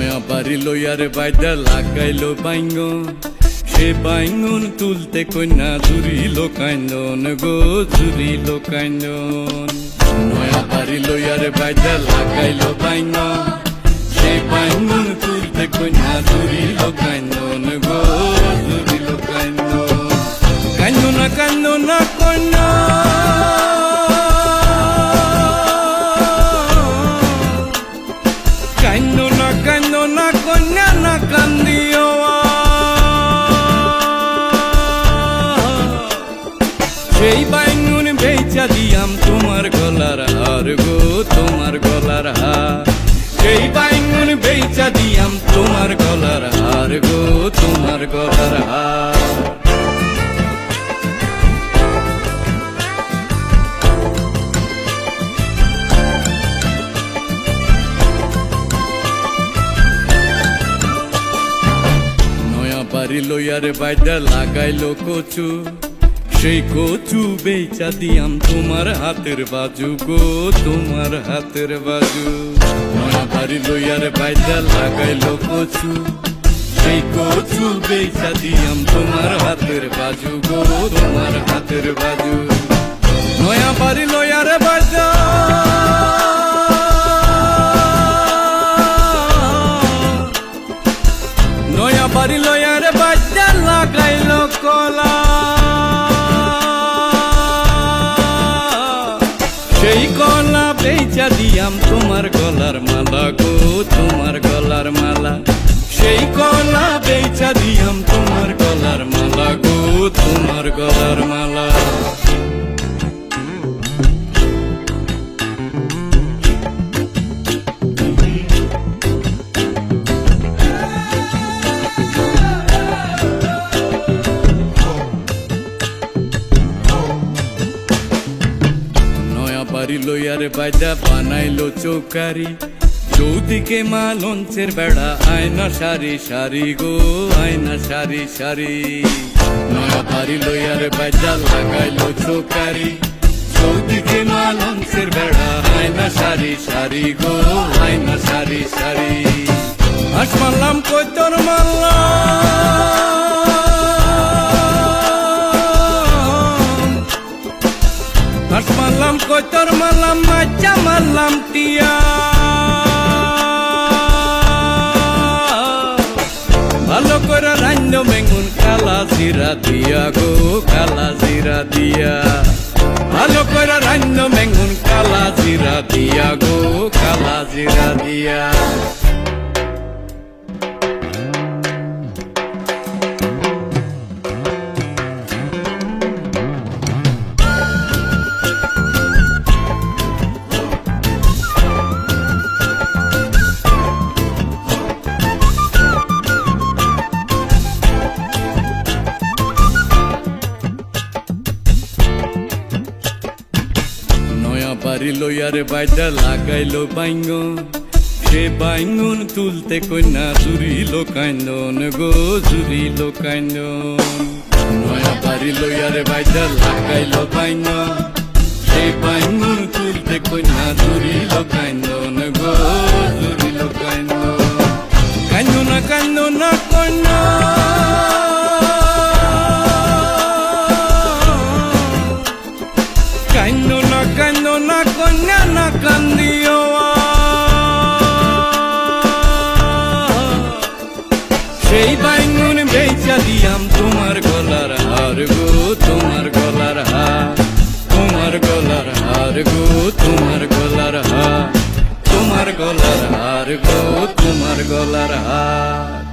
নয়া বাড়ি লইয়ারে বাইদা লাগাইলো বাইঙ্গন, সে বাইঙ্গন তুলতে কন্যা জুড়িল কান্দন গো, জুড়িল কান্দন। নয়া বাড়ি লইয়ারে বাইদা লাগাইলো বাইঙ্গন, সে বাইঙ্গন তুলতে কন্যা জুড়িল কান্দন গো, জুড়িল কান্দন। কান্দনা কান্দনা কন্যা কান্দনা কন্যা না কান্দিও, সেই বাইঙ্গুন বেচা দিয়াম তোমার গলার হার গো, তোমার গলার হার। সেই বাইঙ্গুন বেচা দিয়াম তোমার গলার হার গো, তোমার গলার হার। বাড়ি লইয়ারে বাইদা লাগাইলো কচু, সেই কচু বেচা দিয়াম তোমার হাতের বাজু গো, তোমার হাতের বাজু। নয়া বাড়ি লইয়ারে বাইদা লাগাইলো কচু, সেই কচু বেচা দিয়াম তোমার হাতের বাজু গো, তোমার হাতের বাজু। নয়া বাড়ি লইয়ারে বাইদা নয়া বাড়ি লইয়ারে বাইদা লাগাইলো কলা, সেই কলা বেচা দিয়াম তোমার গলার মালা গো, তোমার গলার মালা। সেই কলা বেচা দিয়াম তোমার গলার মালা গো, তোমার গলার মালা। বাড়ি লইয়ারে বাইদা বানাইলো চৌকারি, চৌদিকে মা লঞ্চের বেড়া, আয়না সারি সারি গো, আয়না সারি সারি। নয়া বাড়ি লইয়ারে বাইদা লাগাইলো চৌকারি, চৌদিকে মা লঞ্চের বেড়া, আয়না সারি সারি গো, আয়না সারি সারি। হাস মারলাম কই তোর মারলাম কই তোর মারলাম, মাচা মারলাম টিয়া। ভালো করে রান্দ বেগুন কালা জিরা দিয়া গো, কালা জিরা দিয়া। ভালো করে রান্দ বেগুন কালা জিরা দিয়া গো, কালা জিরা দিয়া। বাড়ি লইয়ারে বাইদা লাগাইলো বাইঙ্গন, সে বাইঙ্গন তুলতে কন্যা জুড়িল কান্দন গো, জুড়িল কান্দন। নয়া বাড়ি লইয়ারে বাইদা লাগাইলো বাইঙ্গন, সে বাইঙ্গন তুলতে কন্যা জুড়িল কান্দন গো, জুড়িল কান্দন। কান্দনা কান্দনা কন্যা কান্দনা কান্দনা কন্যা না কান্দিও, সেই বাইঙ্গুন বেচা দিয়াম তোমার গলার হার গো, তোমার গলার হার। তোমার গলার হার গো, তোমার গলার হার। তোমার গলার হার গো, তোমার গলার হার।